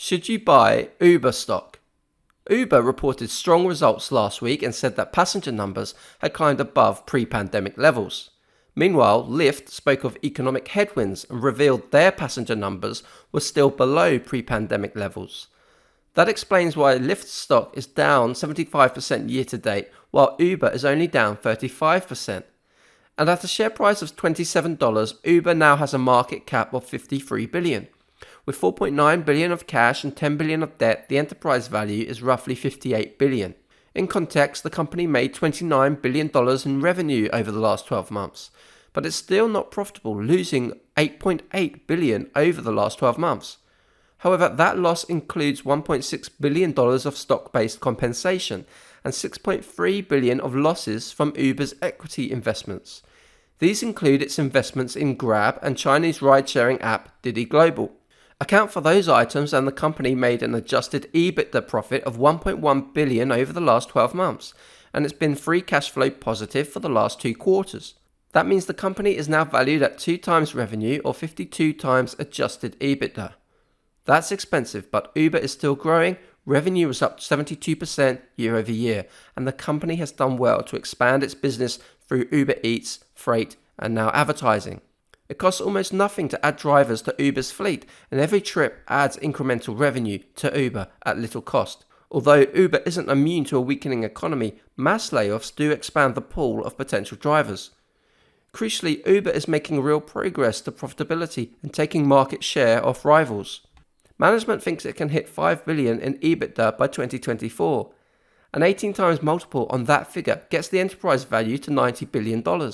Should you buy Uber stock? Uber reported strong results last week and said that passenger numbers had climbed above pre-pandemic levels. Meanwhile, Lyft spoke of economic headwinds and revealed their passenger numbers were still below pre-pandemic levels. That explains why Lyft's stock is down 75% year to date, while Uber is only down 35%. And at a share price of $27, Uber now has a market cap of $53 billion. With $4.9 billion of cash and $10 billion of debt, the enterprise value is roughly $58 billion. In context, the company made $29 billion in revenue over the last 12 months, but it's still not profitable, losing $8.8 billion over the last 12 months. However, that loss includes $1.6 billion of stock-based compensation and $6.3 billion of losses from Uber's equity investments. These include its investments in Grab and Chinese ride-sharing app Didi Global. Account for those items and the company made an adjusted EBITDA profit of $1.1 billion over the last 12 months, and it's been free cash flow positive for the last 2 quarters. That means the company is now valued at 2 times revenue or 52 times adjusted EBITDA. That's expensive, but Uber is still growing. Revenue was up 72% year over year, and the company has done well to expand its business through Uber Eats, freight, and now advertising. It costs almost nothing to add drivers to Uber's fleet, and every trip adds incremental revenue to Uber at little cost. Although Uber isn't immune to a weakening economy, mass layoffs do expand the pool of potential drivers. Crucially, Uber is making real progress to profitability and taking market share off rivals. Management thinks it can hit $5 billion in EBITDA by 2024. An 18 times multiple on that figure gets the enterprise value to $90 billion.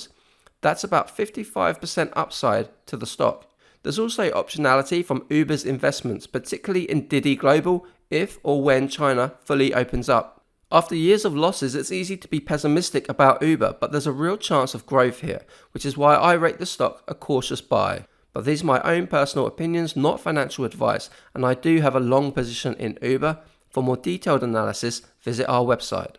That's about 55% upside to the stock. There's also optionality from Uber's investments, particularly in Didi Global, if or when China fully opens up. After years of losses, it's easy to be pessimistic about Uber, but there's a real chance of growth here, which is why I rate the stock a cautious buy. But these are my own personal opinions, not financial advice, and I do have a long position in Uber. For more detailed analysis, visit our website.